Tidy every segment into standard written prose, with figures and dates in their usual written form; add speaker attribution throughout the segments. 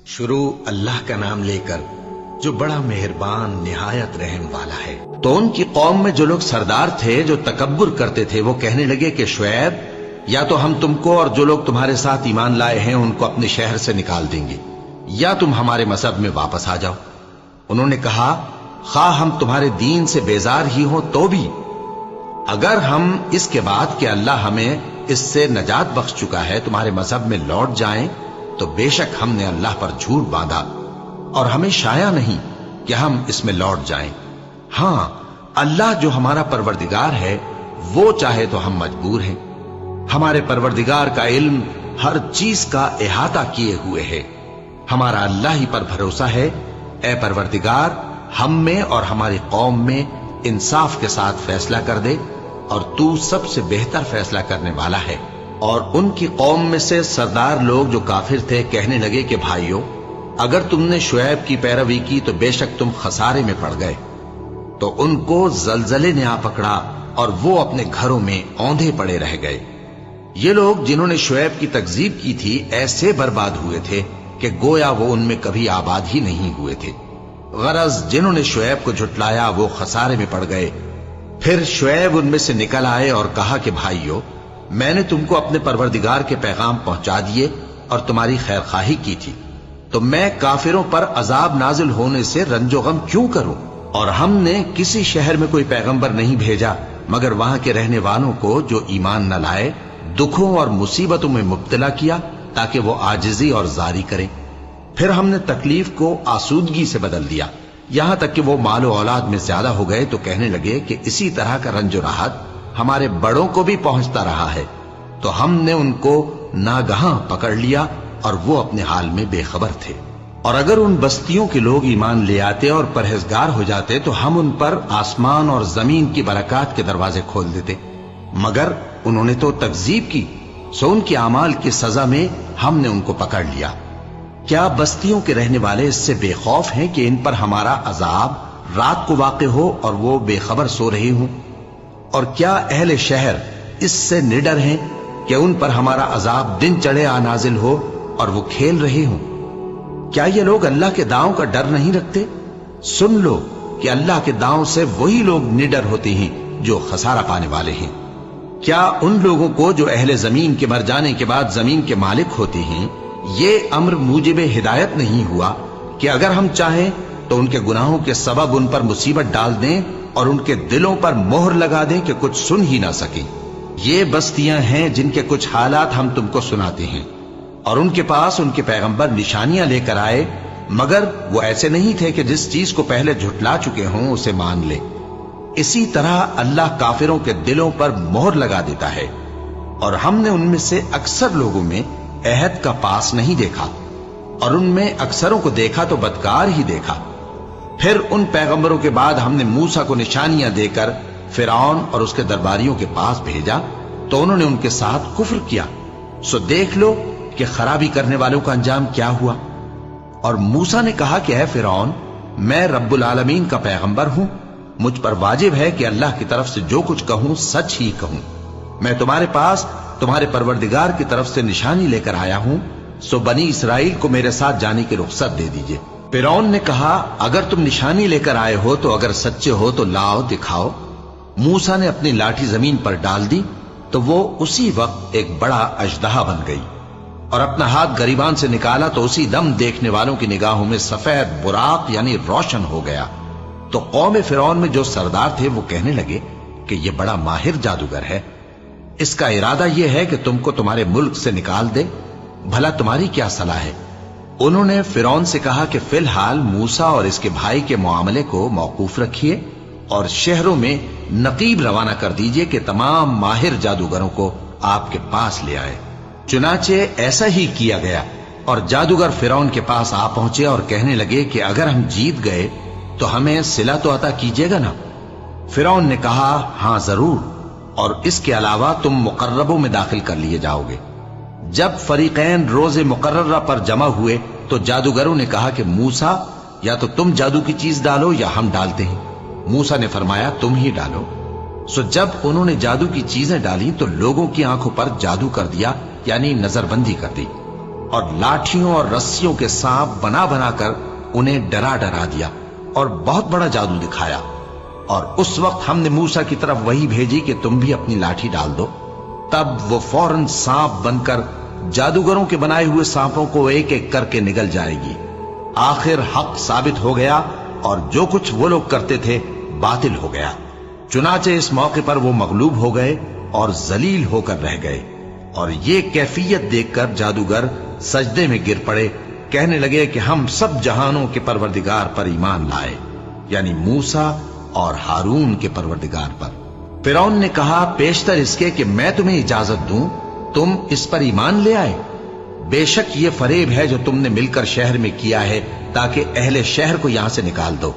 Speaker 1: شروع اللہ کا نام لے کر جو بڑا مہربان نہایت رحم والا ہے۔ تو ان کی قوم میں جو لوگ سردار تھے جو تکبر کرتے تھے وہ کہنے لگے کہ شعیب یا تو ہم تم کو اور جو لوگ تمہارے ساتھ ایمان لائے ہیں ان کو اپنے شہر سے نکال دیں گے یا تم ہمارے مذہب میں واپس آ جاؤ۔ انہوں نے کہا خواہ ہم تمہارے دین سے بیزار ہی ہوں تو بھی اگر ہم اس کے بعد کہ اللہ ہمیں اس سے نجات بخش چکا ہے تمہارے مذہب میں لوٹ جائیں تو بے شک ہم نے اللہ پر جھوٹ باندھا اور ہمیں شایع نہیں کہ ہم اس میں لوٹ جائیں۔ ہاں اللہ جو ہمارا پروردگار ہے وہ چاہے تو ہم مجبور ہیں۔ ہمارے پروردگار کا علم ہر چیز کا احاطہ کیے ہوئے ہے۔ ہمارا اللہ ہی پر بھروسہ ہے۔ اے پروردگار ہم میں اور ہماری قوم میں انصاف کے ساتھ فیصلہ کر دے اور تو سب سے بہتر فیصلہ کرنے والا ہے۔ اور ان کی قوم میں سے سردار لوگ جو کافر تھے کہنے لگے کہ بھائیو اگر تم نے شعیب کی پیروی کی تو بے شک تم خسارے میں پڑ گئے۔ تو ان کو زلزلے نے آ پکڑا اور وہ اپنے گھروں میں اوندھے پڑے رہ گئے۔ یہ لوگ جنہوں نے شعیب کی تکذیب کی تھی ایسے برباد ہوئے تھے کہ گویا وہ ان میں کبھی آباد ہی نہیں ہوئے تھے۔ غرض جنہوں نے شعیب کو جھٹلایا وہ خسارے میں پڑ گئے۔ پھر شعیب ان میں سے نکل آئے اور کہا کہ بھائیو میں نے تم کو اپنے پروردگار کے پیغام پہنچا دیے اور تمہاری خیر خواہی کی تھی، تو میں کافروں پر عذاب نازل ہونے سے رنج و غم کیوں کروں؟ اور ہم نے کسی شہر میں کوئی پیغمبر نہیں بھیجا مگر وہاں کے رہنے والوں کو جو ایمان نہ لائے دکھوں اور مصیبتوں میں مبتلا کیا تاکہ وہ عاجزی اور زاری کریں۔ پھر ہم نے تکلیف کو آسودگی سے بدل دیا یہاں تک کہ وہ مال و اولاد میں زیادہ ہو گئے تو کہنے لگے کہ اسی طرح کا رنج و راحت ہمارے بڑوں کو بھی پہنچتا رہا ہے۔ تو ہم نے ان کو ناگہاں پکڑ لیا اور وہ اپنے حال میں بے خبر تھے۔ اور اگر ان بستیوں کے لوگ ایمان لے آتے اور پرہیزگار ہو جاتے تو ہم ان پر آسمان اور زمین کی برکات کے دروازے کھول دیتے، مگر انہوں نے تو تکذیب کی، سو ان کے اعمال کی سزا میں ہم نے ان کو پکڑ لیا۔ کیا بستیوں کے رہنے والے اس سے بے خوف ہیں کہ ان پر ہمارا عذاب رات کو واقع ہو اور وہ بے خبر سو رہے ہوں؟ اور کیا اہل شہر اس سے نڈر ہیں کہ ان پر ہمارا عذاب دن چڑھے آ نازل ہو اور وہ کھیل رہے ہوں؟ کیا یہ لوگ اللہ کے داؤں کا ڈر نہیں رکھتے؟ سن لو کہ اللہ کے داؤں سے وہی لوگ نڈر ہوتے ہیں جو خسارہ پانے والے ہیں۔ کیا ان لوگوں کو جو اہل زمین کے مر جانے کے بعد زمین کے مالک ہوتے ہیں یہ امر موجب ہدایت نہیں ہوا کہ اگر ہم چاہیں تو ان کے گناہوں کے سبب ان پر مصیبت ڈال دیں اور ان کے دلوں پر مہر لگا دیں کہ کچھ سن ہی نہ سکیں؟ یہ بستیاں ہیں جن کے کچھ حالات ہم تم کو سناتے ہیں، اور ان کے پاس ان کے پیغمبر نشانیاں لے کر آئے مگر وہ ایسے نہیں تھے کہ جس چیز کو پہلے جھٹلا چکے ہوں اسے مان لے۔ اسی طرح اللہ کافروں کے دلوں پر مہر لگا دیتا ہے، اور ہم نے ان میں سے اکثر لوگوں میں عہد کا پاس نہیں دیکھا اور ان میں اکثروں کو دیکھا تو بدکار ہی دیکھا۔ پھر ان پیغمبروں کے بعد ہم نے موسیٰ کو نشانیاں دے کر فرعون اور اس کے درباریوں کے پاس بھیجا تو انہوں نے ان کے ساتھ کفر کیا، سو دیکھ لو کہ خرابی کرنے والوں کا انجام کیا ہوا۔ اور موسیٰ نے کہا کہ اے فرعون میں رب العالمین کا پیغمبر ہوں، مجھ پر واجب ہے کہ اللہ کی طرف سے جو کچھ کہوں سچ ہی کہوں۔ میں تمہارے پاس تمہارے پروردگار کی طرف سے نشانی لے کر آیا ہوں، سو بنی اسرائیل کو میرے ساتھ جانے کی رخصت دے دیجئے۔ فرعون نے کہا اگر تم نشانی لے کر آئے ہو تو اگر سچے ہو تو لاؤ دکھاؤ۔ موسیٰ نے اپنی لاٹھی زمین پر ڈال دی تو وہ اسی وقت ایک بڑا اژدہا بن گئی، اور اپنا ہاتھ گریبان سے نکالا تو اسی دم دیکھنے والوں کی نگاہوں میں سفید براق یعنی روشن ہو گیا۔ تو قوم فرعون میں جو سردار تھے وہ کہنے لگے کہ یہ بڑا ماہر جادوگر ہے، اس کا ارادہ یہ ہے کہ تم کو تمہارے ملک سے نکال دے، بھلا تمہاری کیا صلاح ہے؟ انہوں نے فرعون سے کہا کہ فی الحال موسیٰ اور اس کے بھائی کے معاملے کو موقوف رکھیے اور شہروں میں نقیب روانہ کر دیجئے کہ تمام ماہر جادوگروں کو آپ کے پاس لے آئے۔ چنانچہ ایسا ہی کیا گیا، اور جادوگر فرعون کے پاس آ پہنچے اور کہنے لگے کہ اگر ہم جیت گئے تو ہمیں صلہ تو عطا کیجیے گا نا؟ فرعون نے کہا ہاں ضرور، اور اس کے علاوہ تم مقربوں میں داخل کر لیے جاؤ گے۔ جب فریقین روز مقررہ پر جمع ہوئے تو جادوگروں نے کہا کہ موسیٰ یا تو تم جادو کی چیز ڈالو یا ہم ڈالتے ہیں۔ موسیٰ نے فرمایا تم ہی ڈالو۔ سو جب انہوں نے جادو کی چیزیں ڈالی تو لوگوں کی آنکھوں پر جادو کر دیا یعنی نظر بندی کر دی، और लाठियों और रस्सियों के सांप बना बना कर उन्हें डरा डरा दिया और बहुत बड़ा जादू दिखाया। और उस वक्त हमने मूसा की तरफ वही भेजी कि तुम भी अपनी लाठी डाल दो। तब वो फौरन सांप बनकर जादूगरों के बनाए हुए सांपों को एक एक करके निगल जाएगी। आखिर हक साबित हो गया और जो कुछ वो लोग करते थे बातिल हो गया। चुनाचे इस मौके पर वो मगलूब हो गए और जलील होकर रह गए। और ये कैफियत देखकर जादूगर सजदे में गिर पड़े, कहने लगे कि हम सब जहानों के परवरदिगार पर ईमान लाए, यानी मूसा और हारून के परवरदिगार पर। फिरौन ने कहा, पेशतर इसके कि मैं तुम्हें इजाजत दूं, तुम इस पर ईमान ले आए। बेशक ये फरेब है जो तुमने मिलकर शहर में किया है ताकि अहले शहर को यहां से निकाल दो।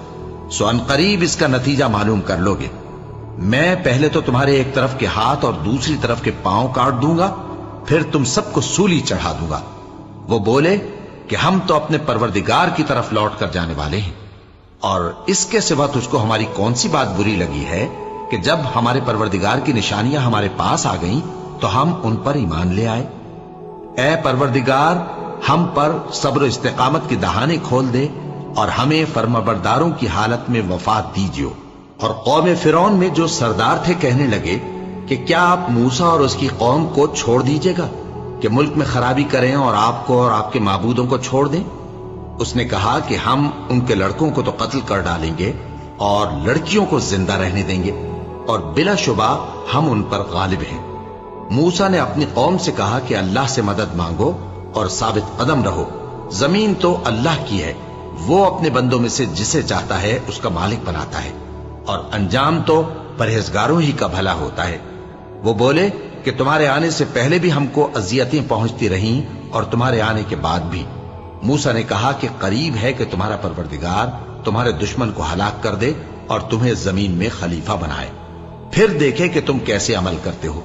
Speaker 1: सो अनकरीब इसका नतीजा मालूम कर लोगे। मैं पहले तो तुम्हारे एक तरफ के हाथ और दूसरी तरफ के पांव काट दूंगा, फिर तुम सबको सूली चढ़ा दूंगा। वो बोले कि हम तो अपने परवरदिगार की तरफ लौट कर जाने वाले हैं, और इसके सिवा तुझको हमारी कौन सी बात बुरी लगी है कि जब हमारे परवरदिगार की निशानियां हमारे पास आ गईं तो हम उन पर ईमान ले आए। ऐ परवरदिगार, हम पर सब्र इस्तिकामत की दहाने खोल दे और हमें फर्माबरदारों की हालत में वफात दीजिए। और कौम फिरौन में जो सरदार थे कहने लगे कि क्या आप मूसा और उसकी कौम को छोड़ दीजिएगा कि मुल्क में खराबी करें और आपको और आपके माबूदों को छोड़ दें। उसने कहा कि हम उनके लड़कों को तो कत्ल कर डालेंगे और लड़कियों को जिंदा रहने देंगे, और बिलाशुबा हम उन पर गालिब हैं। मूसा ने अपनी कौम से कहा कि अल्लाह से मदद मांगो और साबित कदम रहो। जमीन तो अल्लाह की है, वो अपने बंदों में से जिसे चाहता है उसका मालिक बनाता है, और अंजाम तो परहेजगारों ही का भला होता है। वो बोले कि तुम्हारे आने से पहले भी हमको अजियतें पहुंचती रहीं और तुम्हारे आने के बाद भी। मूसा ने कहा कि करीब है कि तुम्हारा परवरदिगार तुम्हारे दुश्मन को हलाक कर दे और तुम्हें जमीन में खलीफा बनाए, फिर देखे कि तुम कैसे अमल करते हो।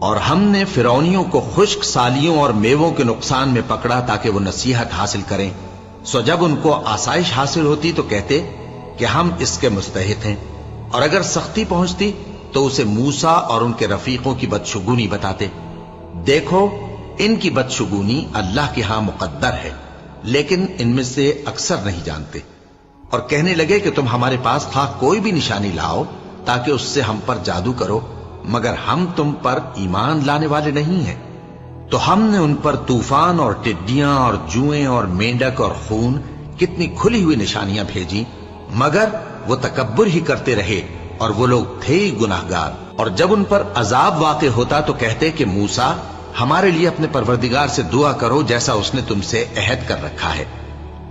Speaker 1: और हमने फिरौनियों को खुश्क सालियों और मेवों के नुकसान में पकड़ा ताकि वो नसीहत हासिल करें। सो जब उनको आसाइश हासिल होती तो कहते कि हम इसके मुस्तहिक हैं, और अगर सख्ती पहुंचती तो उसे मूसा और उनके रफीकों की बदशुगुनी बताते। देखो, इनकी बदशुगुनी अल्लाह के यहां मुकद्दर है, लेकिन इनमें से अक्सर नहीं जानते। और कहने लगे कि तुम हमारे पास खा कोई भी निशानी लाओ ताकि उससे हम पर जादू करो, मगर हम तुम पर ईमान लाने वाले नहीं हैं। तो हमने उन पर तूफान और टिड्डियां और जुएं और मेंढक और खून कितनी खुली हुई निशानियां भेजी, मगर वो तकब्बुर ही करते रहे और वो लोग थे ही गुनाहगार। और जब उन पर अजाब वाक़े होता तो कहते कि मूसा, हमारे लिए अपने परवरदिगार से दुआ करो जैसा उसने तुमसे अहद कर रखा है।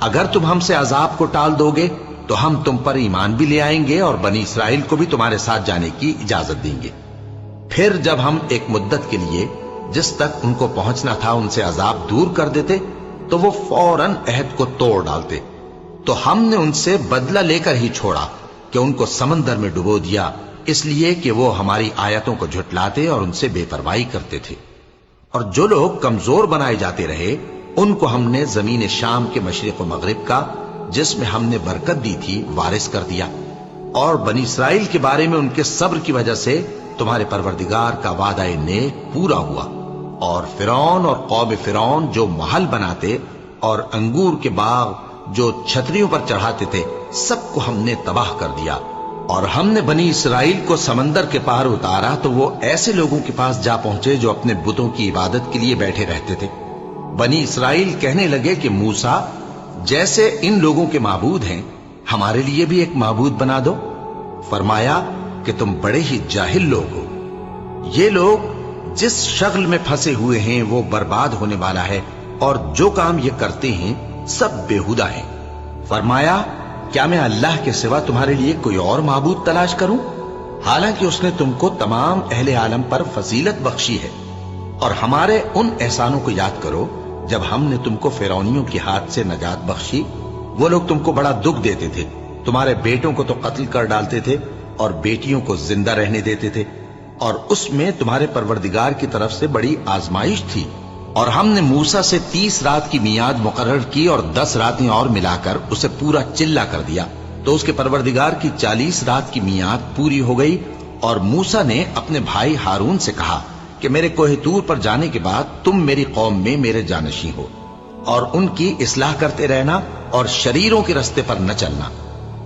Speaker 1: अगर तुम हमसे अजाब को टाल दोगे तो हम तुम पर ईमान भी ले आएंगे और बनी इसराइल को भी तुम्हारे साथ जाने की इजाजत देंगे। फिर जब हम एक मुद्दत के लिए जिस तक उनको पहुंचना था उनसे अजाब दूर कर देते तो वो फौरन अहद को तोड़ डालते। तो हमने उनसे बदला लेकर ही छोड़ा कि उनको समंदर में डुबो दिया, इसलिए कि वो हमारी आयतों को झुटलाते और उनसे बेपरवाही करते थे। और जो लोग कमजोर बनाए जाते रहे उनको हमने जमीन शाम के मशरिक व मगरिब का, जिसमें हमने बरकत दी थी, वारिस कर दिया। और बनी इसराइल के बारे में उनके सब्र की वजह से तुम्हारे परवरदिगार का वादा नेक पूरा हुआ। और फिरौन और कौम फिरौन जो महल बनाते और अंगूर के बाग जो छतरियों पर चढ़ाते थे, सबको हमने तबाह कर दिया। और हमने बनी इसराइल को समंदर के पार उतारा तो वो ऐसे लोगों के पास जा पहुंचे जो अपने बुतों की इबादत के लिए बैठे रहते थे। बनी इसराइल कहने लगे कि मूसा, जैसे इन लोगों के माबूद हैं, हमारे लिए भी एक माबूद बना दो। फरमाया कि तुम बड़े ही जाहिल लोग हो। ये लोग जिस शगल में फंसे हुए हैं वो बर्बाद होने वाला है, और जो काम ये करते हैं सब बेहुदा है। फरमाया, क्या मैं अल्लाह के सिवा तुम्हारे लिए कोई और माबूद तलाश करूं? हालांकि उसने तुमको तमाम अहले आलम पर फजीलत बख्शी है। और हमारे उन एहसानों को याद करो जब हमने तुमको फिरौनियों के हाथ से नजात बख्शी। वो लोग तुमको बड़ा दुख देते थे, तुम्हारे बेटों को तो कत्ल कर डालते थे और बेटियों को जिंदा रहने देते थे, और उसमें तुम्हारे परवरदिगार की तरफ से बड़ी आजमाइश थी। और हमने मूसा से 30 रात की मियाद मुकर्रर की और 10 रातें और मिलाकर उसे पूरा चिल्ला कर दिया। तो उसके परवरदिगार की 40 रात की मियाद पूरी हो गई। और मूसा ने अपने भाई हारून से कहा कि मेरे कोहे तूर पर जाने के बाद तुम मेरी कौम में मेरे जानशी हो, और उनकी इस्लाह करते रहना और शरीरों के रस्ते पर न चलना।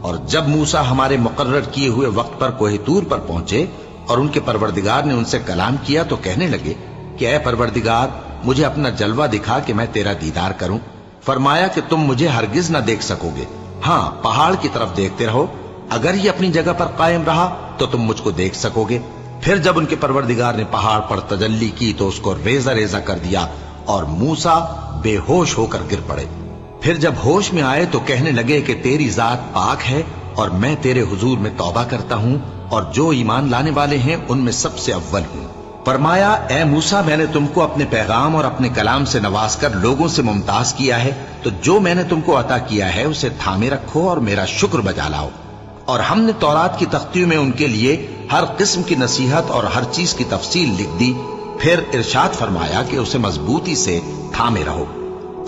Speaker 1: और जब मूसा हमारे मुकर्रर किए हुए वक्त पर कोहे तूर पर पहुंचे और उनके परवरदिगार ने उनसे कलाम किया तो कहने लगे कि ऐ परवरदिगार, मुझे अपना जलवा दिखा कि मैं तेरा दीदार करूं। फरमाया कि तुम मुझे हरगिज ना देख सकोगे, हाँ पहाड़ की तरफ देखते रहो, अगर ये अपनी जगह पर कायम रहा तो तुम मुझको देख सकोगे। फिर जब उनके परवरदिगार ने पहाड़ पर तजल्ली की तो उसको रेजा रेजा कर दिया और मूसा बेहोश होकर गिर पड़े। फिर जब होश में आए तो कहने लगे कि तेरी जात पाक है और मैं तेरे हुजूर में तौबा करता हूं और जो ईमान लाने वाले हैं उनमें सबसे अव्वल हूं। फरमाया, ए मूसा, मैंने तुमको अपने पैगाम और अपने कलाम से नवाज कर लोगों से मुमताज किया है, तो जो मैंने तुमको अता किया है उसे थामे रखो और मेरा शुक्र बजा लाओ। और हमने तौरात की तख्तियों में उनके लिए हर किस्म की नसीहत और हर चीज की तफसील लिख दी। फिर इरशाद फरमाया कि उसे मजबूती से थामे रहो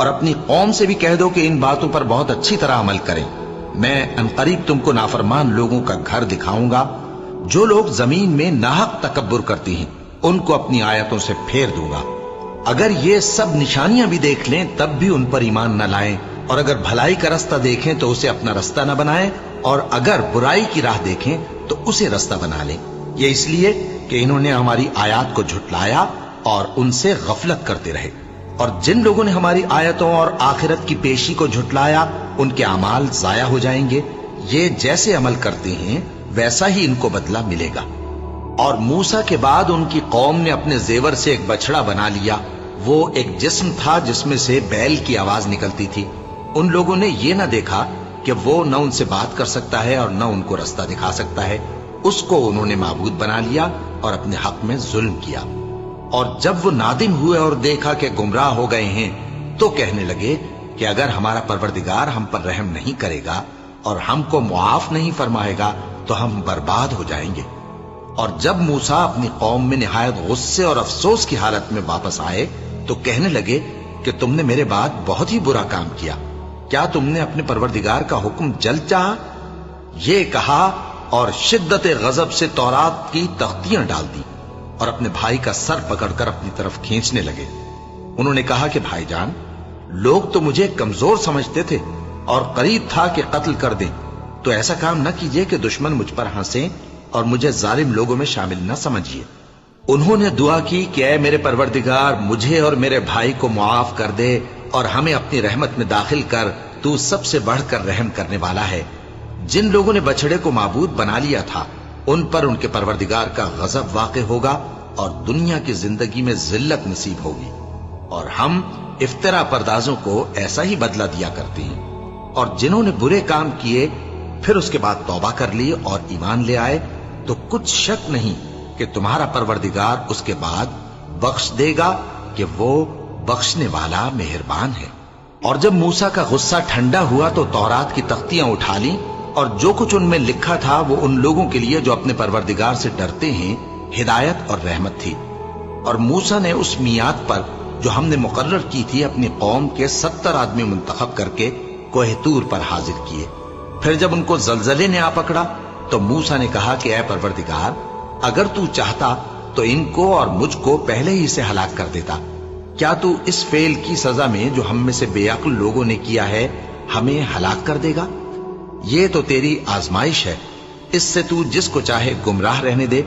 Speaker 1: और अपनी कौम से भी कह दो कि इन बातों पर बहुत अच्छी तरह अमल करें। मैं अनकरीब तुमको नाफरमान लोगों का घर दिखाऊंगा। जो लोग जमीन में नाहक तकब्बुर करती हैं उनको अपनी आयतों से फेर दूंगा। अगर ये सब निशानियां भी देख लें तब भी उन पर ईमान न लाएं, और अगर भलाई का रास्ता देखें तो उसे अपना रास्ता न बनाएं, और अगर बुराई की राह देखें तो उसे रास्ता बना लें। ये इसलिए कि इन्होंने हमारी आयत को झुटलाया और उनसे गफलत करते रहे। और जिन लोगों ने हमारी आयतों और आखिरत की पेशी को झुटलाया उनके अमाल जाया हो जाएंगे। ये जैसे अमल करते हैं वैसा ही इनको बदला मिलेगा। और मूसा के बाद उनकी कौम ने अपने जेवर से एक बछड़ा बना लिया। वो एक जिस्म था जिसमें से बैल की आवाज निकलती थी। उन लोगों ने ये न देखा कि वो न उनसे बात कर सकता है और न उनको रास्ता दिखा सकता है। उसको उन्होंने माबूद बना लिया और अपने हक में जुल्म किया। और जब वो नादिम हुए और देखा कि गुमराह हो गए हैं तो कहने लगे कि अगर हमारा परवरदिगार हम पर रहम नहीं करेगा और हमको मुआफ नहीं फरमाएगा तो हम बर्बाद हो जाएंगे। और जब मूसा अपनी कौम में निहायत गुस्से और अफसोस की हालत में वापस आए तो कहने लगे कि तुमने मेरे बाद बहुत ही बुरा काम किया। क्या तुमने अपने परवरदिगार का हुक्म जल्द चाहा? ये कहा और शिद्दत गजब से तौरात की तख्तियां डाल दी और अपने भाई का सर पकड़कर अपनी तरफ खींचने लगे। उन्होंने कहा कि भाईजान, लोग तो मुझे कमजोर समझते थे और करीब था कि कत्ल कर दें, तो ऐसा काम न कीजिए कि दुश्मन मुझ पर हंसे और मुझे जालिम लोगों में शामिल न समझिए। उन्होंने दुआ की कि ऐ मेरे परवरदिगार, मुझे और मेरे भाई को मुआफ कर दे और हमें अपनी रहमत में दाखिल कर, तू सबसे बढ़कर रहम करने वाला है। जिन लोगों ने बछड़े को माबूद बना लिया था उन पर उनके परवरदिगार का गजब वाक़े होगा और दुनिया की जिंदगी में जिल्लत नसीब होगी। और हम इफ्तरा परदाजों को ऐसा ही बदला दिया करते हैं। और जिन्होंने बुरे काम किए फिर उसके बाद तौबा कर ली और ईमान ले आए तो कुछ शक नहीं कि तुम्हारा परवरदिगार उसके बाद बख्श देगा कि वो बख्शने वाला मेहरबान है। और जब मूसा का गुस्सा ठंडा हुआ तो तौरात की तख्तियां उठा ली और जो कुछ उनमें लिखा था वो उन लोगों के लिए जो अपने परवरदिगार से डरते हैं हिदायत और रहमत थी। और मूसा ने उस मियाद पर जो हमने मुकर्रर की थी अपनी कौम के 70 आदमी मुंतखब करके कोहे तूर पर हाजिर किए। फिर जब उनको जलजले ने आ पकड़ा तो मूसा ने कहा कि ऐ परवरदिगार, अगर तू चाहता तो इनको और मुझको पहले ही से हलाक कर देता। क्या तू इस फेल की सजा में जो हम में से बेअक्ल लोगों ने किया है हमें हलाक कर देगा? ये तो तेरी आजमाइश है, इससे तू जिसको चाहे गुमराह रहने दे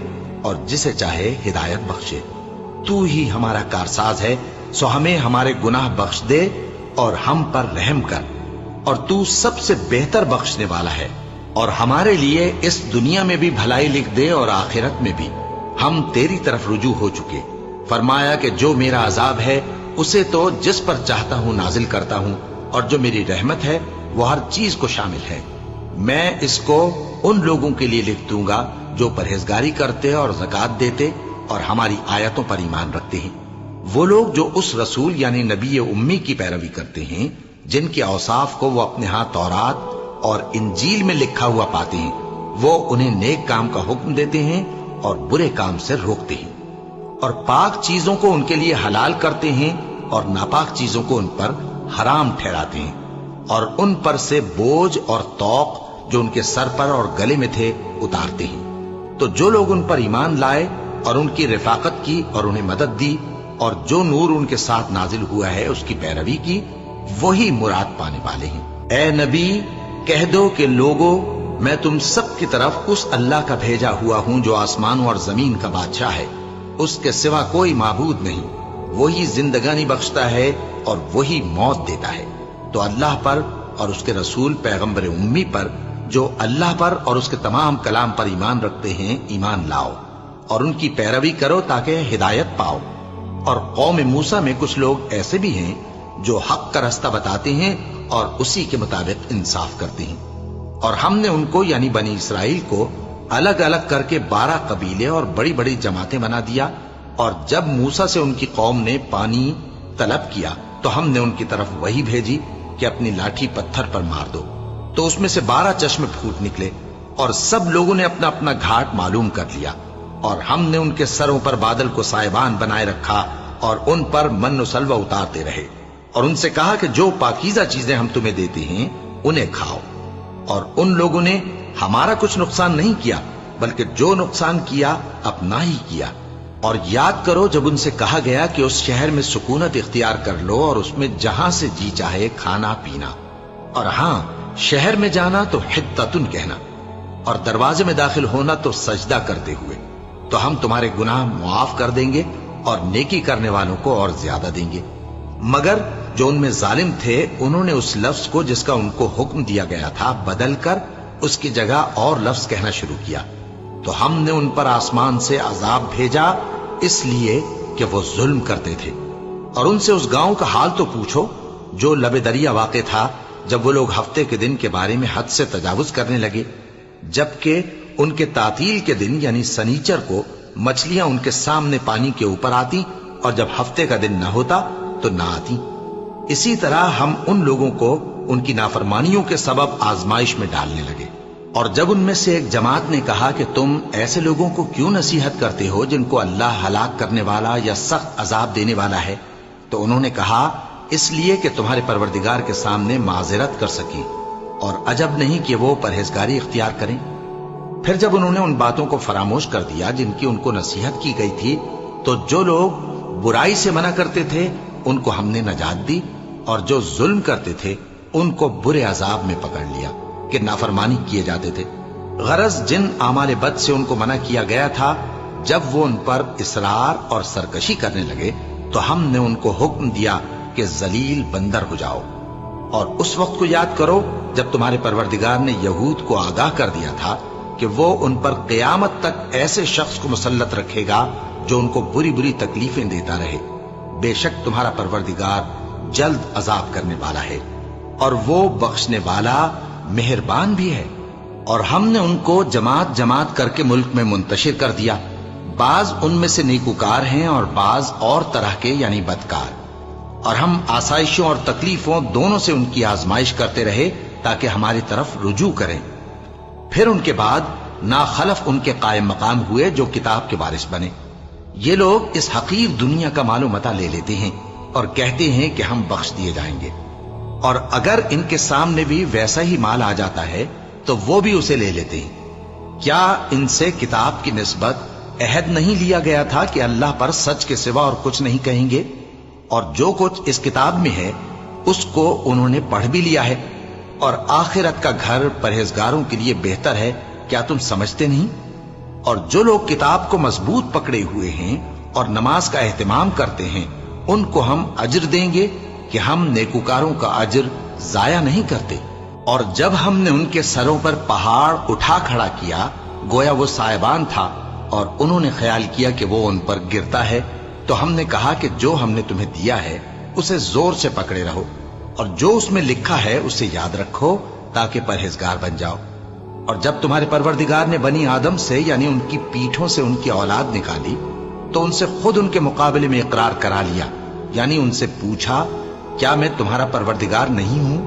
Speaker 1: और जिसे चाहे हिदायत बख्शे। तू ही हमारा कारसाज है, सो हमें हमारे गुनाह बख्श दे और हम पर रहम कर। और तू सबसे बेहतर बख्शने वाला है। और हमारे लिए इस दुनिया में भी भलाई लिख दे और आखिरत में भी। हम तेरी तरफ रुजू हो चुके। फरमाया कि जो मेरा अजाब है उसे तो जिस पर चाहता हूं नाजिल करता हूं, और जो मेरी रहमत है वो हर चीज को शामिल है। मैं इसको उन लोगों के लिए लिख दूंगा जो परहेजगारी करते और ज़कात देते और हमारी आयतों पर ईमान रखते हैं। वो लोग जो उस रसूल यानी नबी उम्मी की पैरवी करते हैं जिनके औसाफ को वो अपने हाथ तौरात और इंजील में लिखा हुआ पाते हैं, वो उन्हें नेक काम का हुक्म देते हैं और बुरे काम से रोकते हैं, और पाक चीजों को उनके लिए हलाल करते हैं और नापाक चीजों को उन पर हराम ठहराते हैं, और उन पर से बोझ और तौक जो उनके सर पर और गले में थे उतारते हैं। तो जो लोग उन पर ईमान लाए और उनकी रिफाकत की और उन्हें मदद दी और जो नूर उनके साथ नाजिल हुआ है उसकी पैरवी की, वही मुराद पाने वाले हैं। ए नबी, कह दो कि लोगों, मैं तुम सब की तरफ उस अल्लाह का भेजा हुआ हूं जो आसमानों और जमीन का बादशाह है। उसके सिवा कोई माबूद नहीं। वही जिंदगानी बख्शता है और वही मौत देता है। तो अल्लाह पर और उसके रसूल पैगंबर उम्मी पर, जो अल्लाह पर और उसके तमाम कलाम पर ईमान रखते हैं, ईमान लाओ और उनकी पैरवी करो ताकि हिदायत पाओ। और कौम मूसा में कुछ लोग ऐसे भी हैं जो हक का रास्ता बताते हैं और उसी के मुताबिक इंसाफ करते हैं। और हमने उनको यानी बनी इसराइल को अलग अलग करके 12 कबीले और बड़ी बड़ी जमातें बना दिया। और जब मूसा से उनकी कौम ने पानी तलब किया तो हमने उनकी तरफ वही भेजी कि अपनी लाठी पत्थर पर मार दो। तो उसमें से 12 चश्मे फूट निकले और सब लोगों ने अपना अपना घाट मालूम कर लिया। और हमने उनके सरों पर बादल को साइबान बनाए रखा और उन पर मन सलवा उतारते रहे और उनसे कहा कि जो पाकीज़ा चीजें हम तुम्हें देते हैं उन्हें खाओ। और उन लोगों ने हमारा कुछ नुकसान नहीं किया, बल्कि जो नुकसान किया अपना ही किया। और याद करो जब उनसे कहा गया कि उस शहर में सुकूनत इख्तियार कर लो और उसमें जहां से जी चाहे खाना पीना, और हां, शहर में जाना तो हित्ततुन कहना और दरवाजे में दाखिल होना तो सजदा करते हुए, तो हम तुम्हारे गुनाह मुआफ कर देंगे और नेकी करने वालों को और ज्यादा देंगे। मगर जो उनमें जालिम थे, उन्होंने उस लफ्ज को जिसका उनको हुक्म दिया गया था बदल कर उसकी जगह और लफ्ज कहना शुरू किया। तो हमने उन पर आसमान से अजाब भेजा इसलिए कि वो जुल्म करते थे। और उनसे उस गांव का हाल तो पूछो जो लबे दरिया वाक़े था, जब वो लोग हफ्ते के दिन के बारे में हद से तजावुज करने लगे, जबकि उनके तातील के दिन यानी सनीचर को मछलियां उनके सामने पानी के ऊपर आती और जब हफ्ते का दिन न होता तो ना आती। इसी तरह हम उन लोगों को उनकी नाफरमानियों के सबब आजमाइश में डालने लगे। और जब उनमें से एक जमात ने कहा कि तुम ऐसे लोगों को क्यों नसीहत करते हो जिनको अल्लाह हलाक करने वाला या सख्त अजाब देने वाला है, तो उन्होंने कहा इसलिए कि तुम्हारे परवरदिगार के सामने माजरत कर सकी और अजब नहीं कि वो परहेजगारी इख्तियार करें। फिर जब उन्होंने उन बातों को फरामोश कर दिया जिनकी उनको नसीहत की गई थी, तो जो लोग बुराई से मना करते थे उनको हमने नजात दी और जो जुल्म करते थे उनको बुरे अजाब में पकड़ लिया कि नाफरमानी किए जाते थे। गरज जिन आमाल बद से उनको मना किया गया था, जब वो उन पर इसरार और सरकशी करने लगे तो हमने उनको हुक्म दिया कि जलील बंदर हो जाओ। और उस वक्त को याद करो जब तुम्हारे परवरदिगार ने यहूद को आगाह कर दिया था कि वो उन पर क़यामत तक ऐसे शख्स को मुसल्लत रखेगा जो उनको बुरी बुरी तकलीफें देता रहे। बेशक तुम्हारा परवरदिगार जल्द अजाब करने वाला है और वो बख्शने वाला मेहरबान भी है। और हमने उनको जमात जमात करके मुल्क में मुंतशिर कर दिया। बाज उनमें से नेकुकार हैं और बाज और तरह के यानी बदकार। और हम आसाइशों और तकलीफों दोनों से उनकी आजमाइश करते रहे ताकि हमारी तरफ रुजू करें। फिर उनके बाद नाखलफ उनके कायम मकाम हुए जो किताब के वारिस बने। ये लोग इस हकीर दुनिया का मालूम मता ले लेते हैं और कहते हैं कि हम बख्श दिए जाएंगे। और अगर इनके सामने भी वैसा ही माल आ जाता है तो वो भी उसे ले लेते हैं। क्या इनसे किताब की निस्बत अहद नहीं लिया गया था कि अल्लाह पर सच के सिवा और कुछ नहीं कहेंगे? और जो कुछ इस किताब में है उसको उन्होंने पढ़ भी लिया है और आखिरत का घर परहेजगारों के लिए बेहतर है। क्या तुम समझते नहीं? और जो लोग किताब को मजबूत पकड़े हुए हैं और नमाज का एहतमाम करते हैं उनको हम अजर देंगे कि हम नेकुकारों का अजर जाया नहीं करते। और जब हमने उनके सरों पर पहाड़ उठा खड़ा किया गोया वो साइबान था और उन्होंने ख्याल किया कि वो उन पर गिरता है, तो हमने कहा कि जो हमने तुम्हें दिया है उसे जोर से पकड़े रहो और जो उसमें लिखा है उसे याद रखो ताकि परहेजगार बन जाओ। और जब तुम्हारे परवरदिगार ने बनी आदम से यानी उनकी पीठों से उनकी औलाद निकाली तो उनसे खुद उनके मुकाबले में इकरार करा लिया, यानी उनसे पूछा क्या मैं तुम्हारा परवरदिगार नहीं हूं?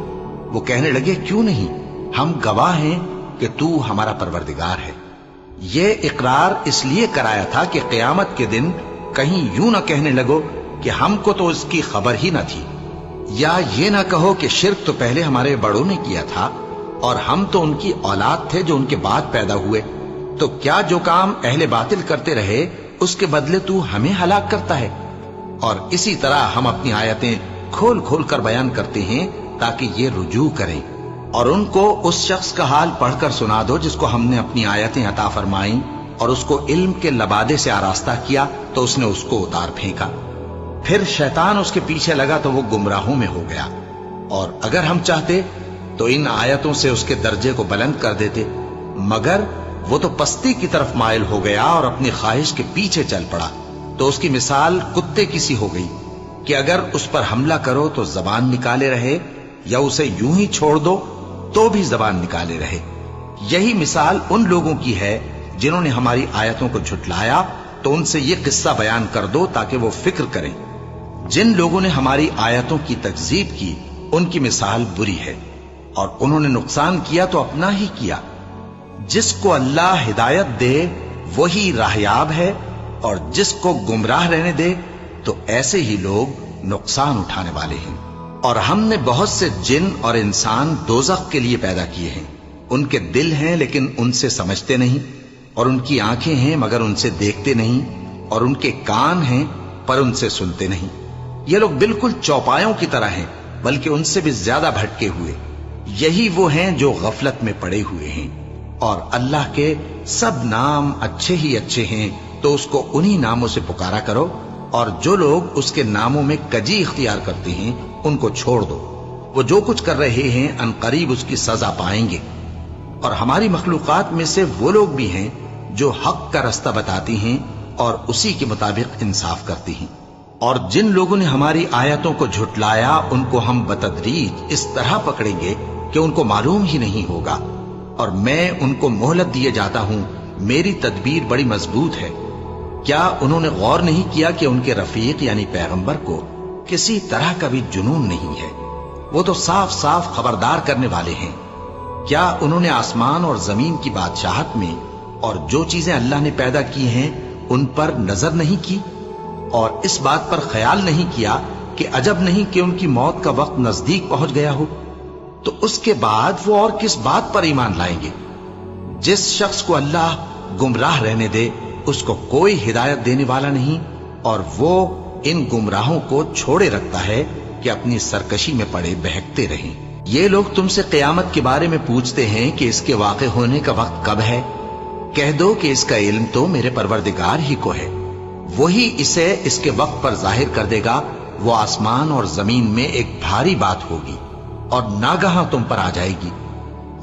Speaker 1: वो कहने लगे क्यों नहीं, हम गवाह हैं कि तू हमारा परवरदिगार है। ये इकरार इसलिए कराया था कि क़यामत के दिन कहीं यूं ना कहने लगो कि हमको तो इसकी खबर ही न थी, या ये ना कहो कि शिर्क तो पहले हमारे बड़ों ने किया था और हम तो उनकी औलाद थे जो उनके बाद पैदा हुए। तो क्या जो काम अहले बातिल करते रहे उसके बदले तू हमें हलाक करता है? और इसी तरह हम अपनी आयतें खोल खोल कर बयान करते हैं ताकि ये रुजू करें। और उनको उस शख्स का हाल पढ़कर सुना दो जिसको हमने अपनी आयतें अता फरमाई और उसको इल्म के लबादे से आरास्ता किया तो उसने उसको उतार फेंका। फिर शैतान उसके पीछे लगा तो वो गुमराहों में हो गया। और अगर हम चाहते तो इन आयतों से उसके दर्जे को बुलंद कर देते, मगर वो तो पस्ती की तरफ माइल हो गया और अपनी ख्वाहिश के पीछे चल पड़ा। तो उसकी मिसाल कुत्ते की सी हो गई कि अगर उस पर हमला करो तो जबान निकाले रहे, या उसे यूं ही छोड़ दो तो भी जबान निकाले रहे। यही मिसाल उन लोगों की है जिन्होंने हमारी आयतों को झुटलाया, तो उनसे ये किस्सा बयान कर दो ताकि वो फिक्र करें। जिन लोगों ने हमारी आयतों की तकजीब की उनकी मिसाल बुरी है, और उन्होंने नुकसान किया तो अपना ही किया। जिसको अल्लाह हिदायत दे वही राहयाब है, और जिसको गुमराह रहने दे तो ऐसे ही लोग नुकसान उठाने वाले हैं। और हमने बहुत से जिन और इंसान दोज़ख के लिए पैदा किए हैं। उनके दिल हैं लेकिन उनसे समझते नहीं, और उनकी आंखें हैं मगर उनसे देखते नहीं, और उनके कान हैं पर उनसे सुनते नहीं। ये लोग बिल्कुल चौपायों की तरह हैं, बल्कि उनसे भी ज्यादा भटके हुए। यही वो हैं जो गफलत में पड़े हुए हैं। और अल्लाह के सब नाम अच्छे ही अच्छे हैं, तो उसको उन्हीं नामों से पुकारा करो। और जो लोग उसके नामों में कजी इख्तियार करते हैं उनको छोड़ दो। वो जो कुछ कर रहे हैं अनकरीब उसकी सजा पाएंगे। और हमारी मखलूकात में से वो लोग भी हैं जो हक का रास्ता बताती हैं और उसी के मुताबिक इंसाफ करती हैं। और जिन लोगों ने हमारी आयतों को झुटलाया उनको हम बतदरीज इस तरह पकड़ेंगे कि उनको मालूम ही नहीं होगा। और मैं उनको मोहलत दिए जाता हूं, मेरी तदबीर बड़ी मजबूत है। क्या उन्होंने गौर नहीं किया कि उनके रफीक यानी पैगंबर को किसी तरह का भी जुनून नहीं है? वो तो साफ साफ खबरदार करने वाले हैं। क्या उन्होंने आसमान और जमीन की बादशाहत में और जो चीजें अल्लाह ने पैदा की हैं उन पर नजर नहीं की, और इस बात पर ख्याल नहीं किया कि अजब नहीं कि उनकी मौत का वक्त नजदीक पहुंच गया हो? तो उसके बाद वो और किस बात पर ईमान लाएंगे? जिस शख्स को अल्लाह गुमराह रहने दे उसको कोई हिदायत देने वाला नहीं, और वो इन गुमराहों को छोड़े रखता है कि अपनी सरकशी में पड़े बहकते रहें। ये लोग तुमसे क़यामत के बारे में पूछते हैं कि इसके वाक़े होने का वक्त कब है। कह दो कि इसका इल्म तो मेरे परवरदिगार ही को है, वही इसे इसके वक्त पर जाहिर कर देगा। वो आसमान और जमीन में एक भारी बात होगी और नागहां तुम पर आ जाएगी।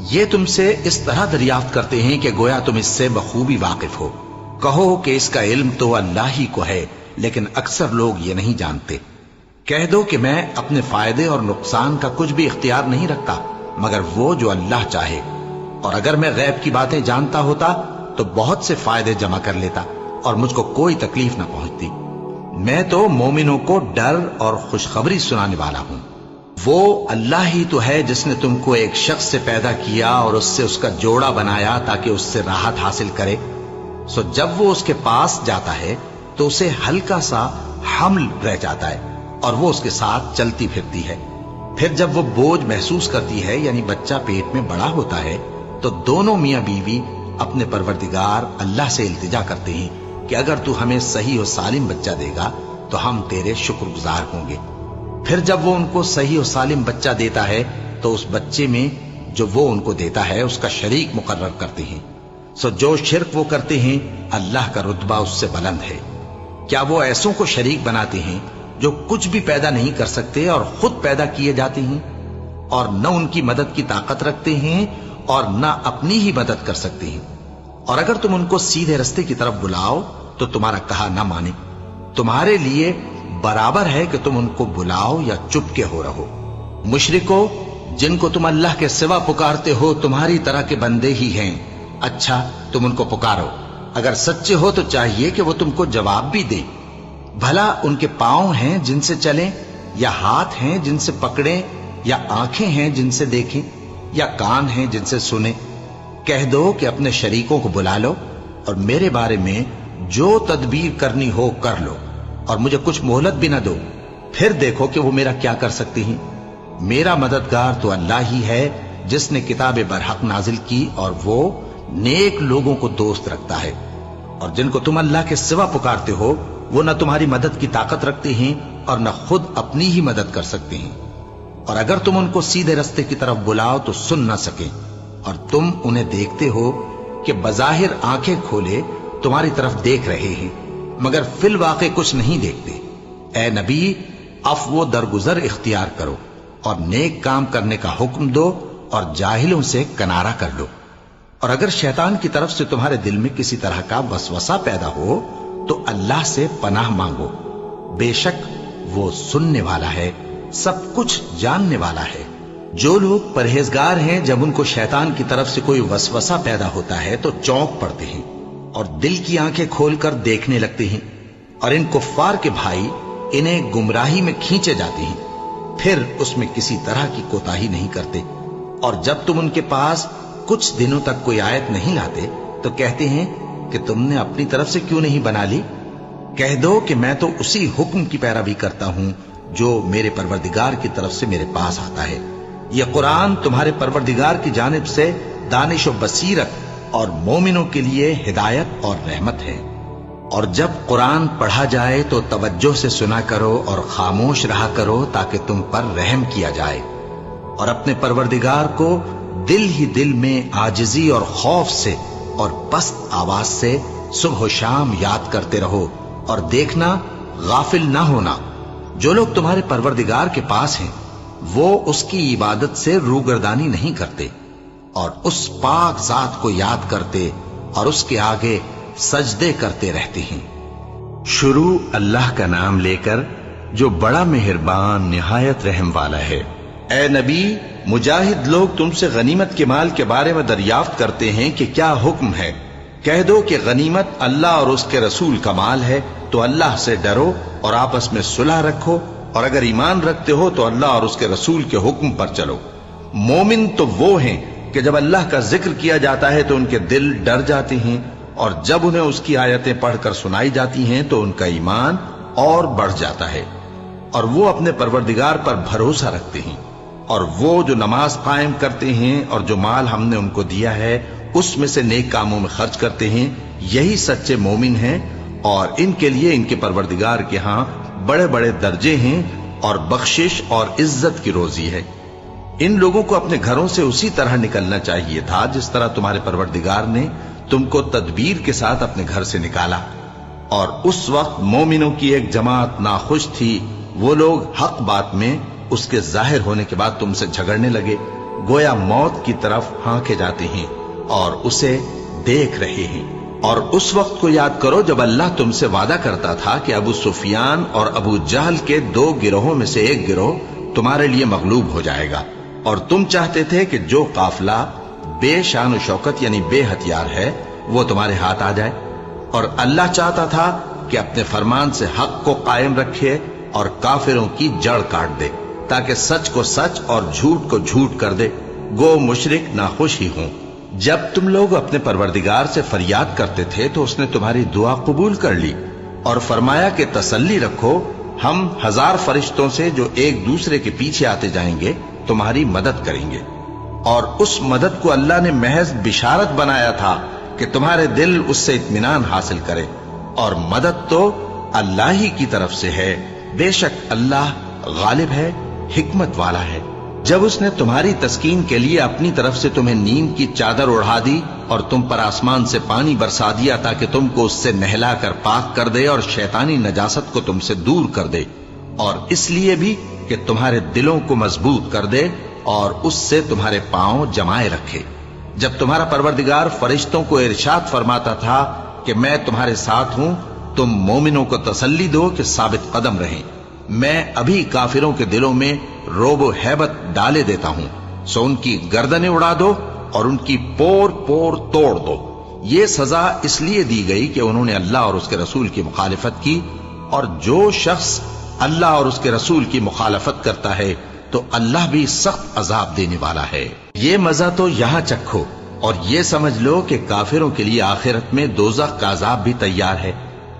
Speaker 1: ये तुमसे इस तरह दरियाफ्त करते हैं कि गोया तुम इससे बखूबी वाकिफ हो। कहो कि इसका इल्म तो अल्लाह ही को है, लेकिन अक्सर लोग ये नहीं जानते। कह दो कि मैं अपने फायदे और नुकसान का कुछ भी इख्तियार नहीं रखता मगर वो जो अल्लाह चाहे, और अगर मैं गैब की बातें जानता होता तो बहुत से फायदे जमा कर लेता और मुझको कोई तकलीफ ना पहुंचती। मैं तो मोमिनों को डर और खुशखबरी सुनाने वाला हूं। वो अल्लाह ही तो है जिसने तुमको एक शख्स से पैदा किया और उससे उसका जोड़ा बनाया ताकि उससे राहत हासिल करे। सो जब वो उसके पास जाता है तो उसे हल्का सा हमल रह जाता है और वो उसके साथ चलती फिरती है। फिर जब वो बोझ महसूस करती है यानी बच्चा पेट में बड़ा होता है तो दोनों मियां बीवी अपने परवरदिगार अल्लाह से इल्तिजा करते हैं कि अगर तू हमें सही और सालिम बच्चा देगा तो हम तेरे शुक्रगुजार होंगे। फिर जब वो उनको सही और सालिम बच्चा देता है तो उस बच्चे में जो वो उनको देता है उसका शरीक मुकर्रर करते हैं। सो जो शिर्क वो करते हैं अल्लाह का रुतबा उससे बुलंद है। क्या वो ऐसों को शरीक बनाते हैं जो कुछ भी पैदा नहीं कर सकते और खुद पैदा किए जाते हैं और न उनकी मदद की ताकत रखते हैं और न अपनी ही मदद कर सकते हैं? और अगर तुम उनको सीधे रास्ते की तरफ बुलाओ तो तुम्हारा कहा ना माने। तुम्हारे लिए बराबर है कि तुम उनको बुलाओ या चुपके हो रहो। मुशरिको, जिनको तुम अल्लाह के सिवा पुकारते हो तुम्हारी तरह के बंदे ही हैं। अच्छा, तुम उनको पुकारो। अगर सच्चे हो तो चाहिए कि वो तुमको जवाब भी दे। भला उनके पांव हैं जिनसे चलें, या हाथ हैं जिनसे पकड़ें, या आंखें हैं जिनसे देखें, या कान हैं जिनसे सुने? कह दो कि अपने शरीकों को बुला लो और मेरे बारे में जो तदबीर करनी हो कर लो और मुझे कुछ मोहलत भी ना दो। फिर देखो कि वो मेरा क्या कर सकती हैं। मेरा मददगार तो अल्लाह ही है जिसने किताब बरहक नाजिल की और वो नेक लोगों को दोस्त रखता है। और जिनको तुम अल्लाह के सिवा पुकारते हो वो न तुम्हारी मदद की ताकत रखते हैं اور نہ خود اپنی ہی مدد کر سکتے ہیں، اور اگر تم ان کو سیدھے رستے کی طرف بلاؤ تو سن نہ سکیں، اور تم انہیں دیکھتے ہو کہ بظاہر آنکھیں کھولے تمہاری طرف دیکھ رہے ہیں مگر فی الواقع کچھ نہیں دیکھتے۔ اے نبی، عفو و درگزر اختیار کرو اور نیک کام کرنے کا حکم دو اور جاہلوں سے کنارہ کر لو۔ اور اگر شیطان کی طرف سے تمہارے دل میں کسی طرح کا وسوسہ پیدا ہو تو اللہ سے پناہ مانگو، بے شک وہ سننے والا ہے، سب کچھ جاننے والا ہے۔ جو لوگ پرہیزگار ہیں جب ان کو شیطان کی طرف سے کوئی وسوسہ پیدا ہوتا ہے تو چونک پڑتے ہیں اور دل کی آنکھیں کھول کر دیکھنے لگتے ہیں، اور ان کفار کے بھائی انہیں گمراہی میں کھینچے جاتے ہیں، پھر اس میں کسی طرح کی کوتاہی نہیں کرتے، اور جب تم ان کے پاس کچھ دنوں تک کوئی آیت نہیں لاتے تو کہتے ہیں کہ تم نے اپنی طرف سے کیوں نہیں بنا لی؟ کہہ دو کہ میں تو اسی حکم کی پیروی کرتا ہوں جو میرے پروردگار کی طرف سے میرے پاس آتا ہے۔ یہ قرآن تمہارے پروردگار کی جانب سے دانش و بصیرت اور مومنوں کے لیے ہدایت اور رحمت ہے۔ اور جب قرآن پڑھا جائے تو توجہ سے سنا کرو اور خاموش رہا کرو تاکہ تم پر رحم کیا جائے، اور اپنے پروردگار کو دل ہی دل میں عاجزی اور خوف سے اور پست آواز سے صبح و شام یاد کرتے رہو، اور دیکھنا غافل نہ ہونا۔ جو لوگ تمہارے پروردگار کے پاس ہیں وہ اس کی عبادت سے روگردانی نہیں کرتے، اور اس پاک ذات کو یاد کرتے اور اس کے آگے سجدے کرتے رہتے ہیں۔ شروع اللہ کا نام لے کر جو بڑا مہربان نہایت رحم والا ہے۔ اے نبی، مجاہد لوگ تم سے غنیمت کے مال کے بارے میں دریافت کرتے ہیں کہ کیا حکم ہے۔ کہہ دو کہ غنیمت اللہ اور اس کے رسول کا مال ہے، تو اللہ سے ڈرو اور آپس میں صلح رکھو، اور اگر ایمان رکھتے ہو تو اللہ اور اس کے رسول کے حکم پر چلو۔ مومن تو وہ ہیں کہ جب اللہ کا ذکر کیا جاتا ہے تو ان کے دل ڈر جاتے ہیں، اور جب انہیں اس کی آیتیں پڑھ کر سنائی جاتی ہیں تو ان کا ایمان اور بڑھ جاتا ہے، اور وہ اپنے پروردگار پر بھروسہ رکھتے ہیں، اور وہ جو نماز قائم کرتے ہیں اور جو مال ہم نے ان کو دیا ہے اس میں سے نیک کاموں میں خرچ کرتے ہیں، یہی سچے مومن ہیں، اور ان کے لیے ان کے پروردگار کے ہاں بڑے بڑے درجے ہیں اور بخشش اور عزت کی روزی ہے۔ ان لوگوں کو اپنے گھروں سے اسی طرح نکلنا چاہیے تھا جس طرح تمہارے پروردگار نے تم کو تدبیر کے ساتھ اپنے گھر سے نکالا، اور اس وقت مومنوں کی ایک جماعت ناخوش تھی، وہ لوگ حق بات میں اس کے ظاہر ہونے کے بعد تم سے جھگڑنے لگے، گویا موت کی طرف ہانکے جاتے ہیں اور اسے دیکھ رہے ہیں۔ اور اس وقت کو یاد کرو جب اللہ تم سے وعدہ کرتا تھا کہ ابو سفیان اور ابو جہل کے 2 گروہوں میں سے ایک گروہ تمہارے لیے مغلوب ہو جائے گا، اور تم چاہتے تھے کہ جو قافلہ بے شان و شوکت یعنی بے ہتھیار ہے وہ تمہارے ہاتھ آ جائے، اور اللہ چاہتا تھا کہ اپنے فرمان سے حق کو قائم رکھے اور کافروں کی جڑ کاٹ دے، تاکہ سچ کو سچ اور جھوٹ کو جھوٹ کر دے، گو مشرک ناخوش ہی ہوں۔ جب تم لوگ اپنے پروردگار سے فریاد کرتے تھے تو اس نے تمہاری دعا قبول کر لی اور فرمایا کہ تسلی رکھو، ہم 1000 فرشتوں سے جو ایک دوسرے کے پیچھے آتے جائیں گے تمہاری مدد کریں گے۔ اور اس مدد کو اللہ نے محض بشارت بنایا تھا کہ تمہارے دل اس سے اطمینان حاصل کرے، اور مدد تو اللہ ہی کی طرف سے ہے، بے شک اللہ غالب ہے، حکمت والا ہے۔ جب اس نے تمہاری تسکین کے لیے اپنی طرف سے تمہیں نیند کی چادر اڑھا دی اور تم پر آسمان سے پانی برسا دیا تاکہ تم کو اس سے نہلا کر پاک کر دے اور شیطانی نجاست کو تم سے دور کر دے، اور اس لیے بھی کہ تمہارے دلوں کو مضبوط کر دے اور اس سے تمہارے پاؤں جمائے رکھے، جب تمہارا پروردگار فرشتوں کو ارشاد فرماتا تھا کہ میں تمہارے ساتھ ہوں، تم مومنوں کو تسلی دو کہ ثابت قدم رہیں، میں ابھی کافروں کے دلوں میں روب و ہیبت ڈالے دیتا ہوں، سو ان کی گردنیں اڑا دو اور ان کی پور پور توڑ دو۔ یہ سزا اس لیے دی گئی کہ انہوں نے اللہ اور اس کے رسول کی مخالفت کی، اور جو شخص اللہ اور اس کے رسول کی مخالفت کرتا ہے تو اللہ بھی سخت عذاب دینے والا ہے۔ یہ مزہ تو یہاں چکھو، اور یہ سمجھ لو کہ کافروں کے لیے آخرت میں دوزخ کا عذاب بھی تیار ہے۔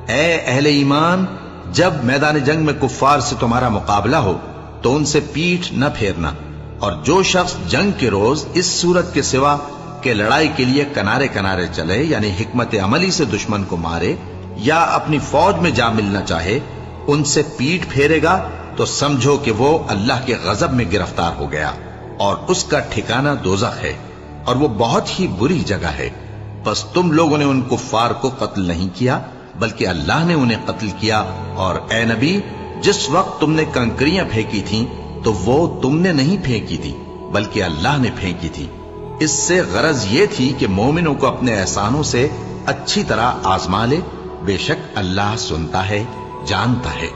Speaker 1: اے اہل ایمان، جب میدان جنگ میں کفار سے تمہارا مقابلہ ہو تو ان سے پیٹھ نہ پھیرنا، اور جو شخص جنگ کے روز اس صورت کے سوا کہ لڑائی کے لیے کنارے کنارے چلے، یعنی حکمت عملی سے دشمن کو مارے یا اپنی فوج میں جا ملنا چاہے، ان سے پیٹ پھیرے گا تو سمجھو کہ وہ اللہ کے غضب میں گرفتار ہو گیا اور اس کا ٹھکانہ دوزخ ہے اور وہ بہت ہی بری جگہ ہے۔ بس تم لوگوں نے ان کفار کو قتل نہیں کیا بلکہ اللہ نے انہیں قتل کیا، اور اے نبی جس وقت تم نے کنکریاں پھینکی تھیں تو وہ تم نے نہیں پھینکی تھی بلکہ اللہ نے پھینکی تھی۔ اس سے غرض یہ تھی کہ مومنوں کو اپنے احسانوں سے اچھی طرح آزما لے، بے شک اللہ سنتا ہے، جانتا ہے۔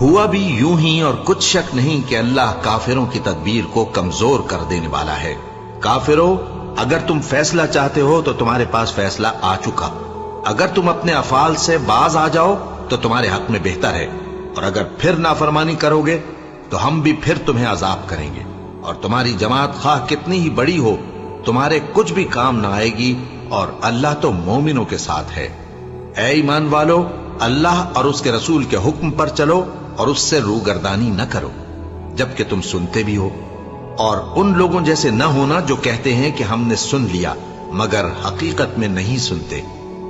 Speaker 1: ہوا بھی یوں ہی، اور کچھ شک نہیں کہ اللہ کافروں کی تدبیر کو کمزور کر دینے والا ہے۔ کافروں، اگر تم فیصلہ چاہتے ہو تو تمہارے پاس فیصلہ آ چکا، اگر تم اپنے افعال سے باز آ جاؤ تو تمہارے حق میں بہتر ہے، اور اگر پھر نافرمانی کرو گے تو ہم بھی پھر تمہیں عذاب کریں گے، اور تمہاری جماعت خواہ کتنی ہی بڑی ہو تمہارے کچھ بھی کام نہ آئے گی، اور اللہ تو مومنوں کے ساتھ ہے۔ اے ایمان والو، اللہ اور اس کے رسول کے حکم پر چلو اور اس سے روگردانی نہ کرو جبکہ تم سنتے بھی ہو، اور ان لوگوں جیسے نہ ہونا جو کہتے ہیں کہ ہم نے سن لیا مگر حقیقت میں نہیں سنتے۔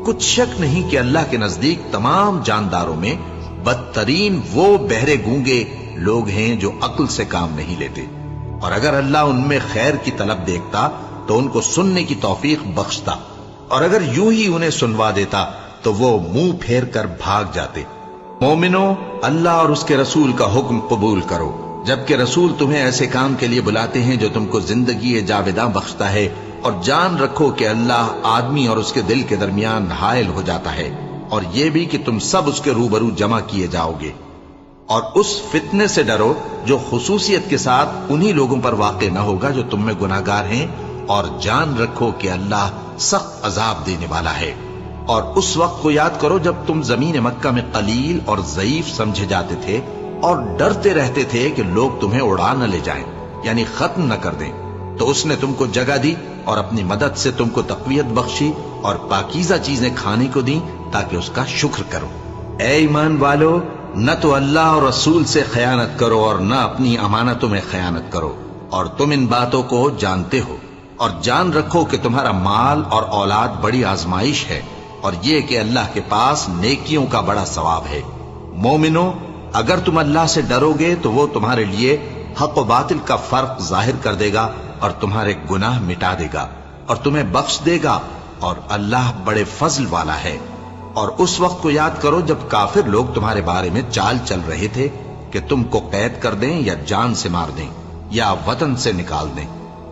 Speaker 1: کچھ شک نہیں کہ اللہ کے نزدیک تمام جانداروں میں بدترین وہ بہرے گونگے لوگ ہیں جو عقل سے کام نہیں لیتے، اور اگر اللہ ان میں خیر کی طلب دیکھتا تو ان کو سننے کی توفیق بخشتا، اور اگر یوں ہی انہیں سنوا دیتا تو وہ منہ پھیر کر بھاگ جاتے۔ مومنوں، اللہ اور اس کے رسول کا حکم قبول کرو جبکہ رسول تمہیں ایسے کام کے لیے بلاتے ہیں جو تم کو زندگی جاوداں بخشتا ہے، اور جان رکھو کہ اللہ آدمی اور اس کے دل کے درمیان حائل ہو جاتا ہے، اور یہ بھی کہ تم سب اس کے روبرو جمع کیے جاؤ گے۔ اور اس فتنے سے ڈرو جو خصوصیت کے ساتھ انہی لوگوں پر واقع نہ ہوگا جو تم میں گناہگار ہیں، اور جان رکھو کہ اللہ سخت عذاب دینے والا ہے۔ اور اس وقت کو یاد کرو جب تم زمین مکہ میں قلیل اور ضعیف سمجھے جاتے تھے اور ڈرتے رہتے تھے کہ لوگ تمہیں اڑا نہ لے جائیں، یعنی ختم نہ کر دیں، تو اس نے تم کو جگہ دی اور اپنی مدد سے تم کو تقویت بخشی اور پاکیزہ چیزیں کھانے کو دیں تاکہ اس کا شکر کرو۔ اے ایمان والو، نہ تو اللہ اور رسول سے خیانت کرو اور نہ اپنی امانتوں میں خیانت کرو، اور تم ان باتوں کو جانتے ہو، اور جان رکھو کہ تمہارا مال اور اولاد بڑی آزمائش ہے، اور یہ کہ اللہ کے پاس نیکیوں کا بڑا ثواب ہے۔ مومنو، اگر تم اللہ سے ڈرو گے تو وہ تمہارے لیے حق و باطل کا فرق ظاہر کر دے گا اور تمہارے گناہ مٹا دے گا اور تمہیں بخش دے گا، اور اللہ بڑے فضل والا ہے۔ اور اس وقت کو یاد کرو جب کافر لوگ تمہارے بارے میں چال چل رہے تھے کہ تم کو قید کر دیں یا جان سے مار دیں یا وطن سے نکال دیں،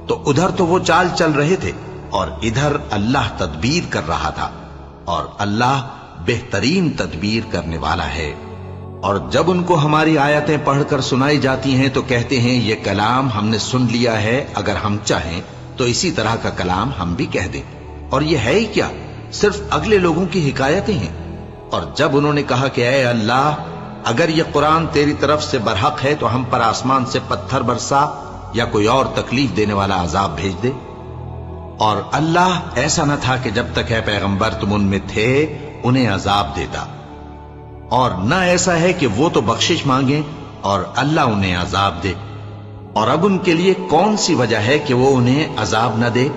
Speaker 1: تو ادھر تو وہ چال چل رہے تھے اور ادھر اللہ تدبیر کر رہا تھا، اور اللہ بہترین تدبیر کرنے والا ہے۔ اور جب ان کو ہماری آیتیں پڑھ کر سنائی جاتی ہیں تو کہتے ہیں یہ کلام ہم نے سن لیا ہے، اگر ہم چاہیں تو اسی طرح کا کلام ہم بھی کہہ دیں، اور یہ ہے ہی کیا، صرف اگلے لوگوں کی حکایتیں ہیں۔ اور جب انہوں نے کہا کہ اے اللہ، اگر یہ قرآن تیری طرف سے برحق ہے تو ہم پر آسمان سے پتھر برسا یا کوئی اور تکلیف دینے والا عذاب بھیج دے۔ اور اللہ ایسا نہ تھا کہ جب تک اے پیغمبر تم ان میں تھے انہیں عذاب دیتا، اور نہ ایسا ہے کہ وہ تو بخشش مانگیں اور اللہ انہیں عذاب دے۔ اور اب ان کے لیے کون سی وجہ ہے کہ وہ انہیں عذاب نہ دے،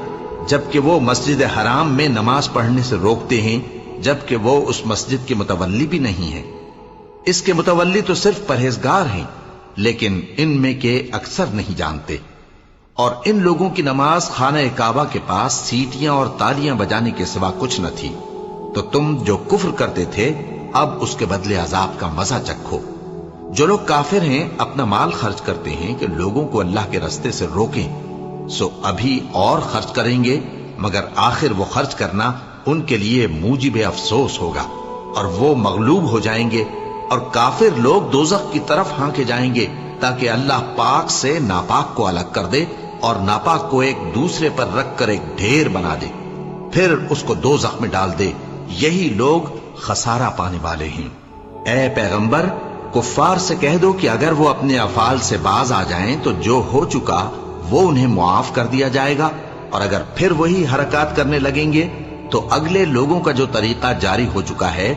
Speaker 1: جبکہ وہ مسجد حرام میں نماز پڑھنے سے روکتے ہیں، جبکہ وہ اس مسجد کے متولی بھی نہیں ہیں۔ اس کے متولی تو صرف پرہیزگار ہیں، لیکن ان میں کے اکثر نہیں جانتے۔ اور ان لوگوں کی نماز خانہ کعبہ کے پاس سیٹیاں اور تالیاں بجانے کے سوا کچھ نہ تھی، تو تم جو کفر کرتے تھے اب اس کے بدلے عذاب کا مزہ چکھو۔ جو لوگ کافر ہیں اپنا مال خرچ کرتے ہیں کہ لوگوں کو اللہ کے راستے سے روکیں، سو ابھی اور خرچ کریں گے، مگر آخر وہ خرچ کرنا ان کے لیے موجب افسوس ہوگا، اور وہ مغلوب ہو جائیں گے، اور کافر لوگ دوزخ کی طرف ہانکے جائیں گے تاکہ اللہ پاک سے ناپاک کو الگ کر دے اور ناپاک کو ایک دوسرے پر رکھ کر ایک ڈھیر بنا دے، پھر اس کو دوزخ میں ڈال دے۔ یہی لوگ خسارہ پانے والے ہیں۔ اے پیغمبر، کفار سے کہہ دو کہ اگر وہ اپنے افعال سے باز آ جائیں تو جو ہو چکا وہ انہیں معاف کر دیا جائے گا، اور اگر پھر وہی حرکات کرنے لگیں گے تو اگلے لوگوں کا جو طریقہ جاری ہو چکا ہے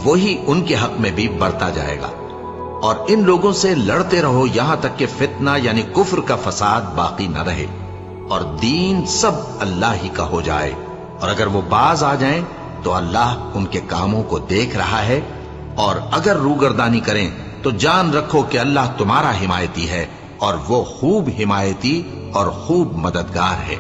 Speaker 1: وہی ان کے حق میں بھی برتا جائے گا۔ اور ان لوگوں سے لڑتے رہو یہاں تک کہ فتنہ یعنی کفر کا فساد باقی نہ رہے اور دین سب اللہ ہی کا ہو جائے، اور اگر وہ باز آ جائیں تو اللہ ان کے کاموں کو دیکھ رہا ہے، اور اگر روگردانی کریں تو جان رکھو کہ اللہ تمہارا حمایتی ہے اور وہ خوب حمایتی اور خوب مددگار ہے۔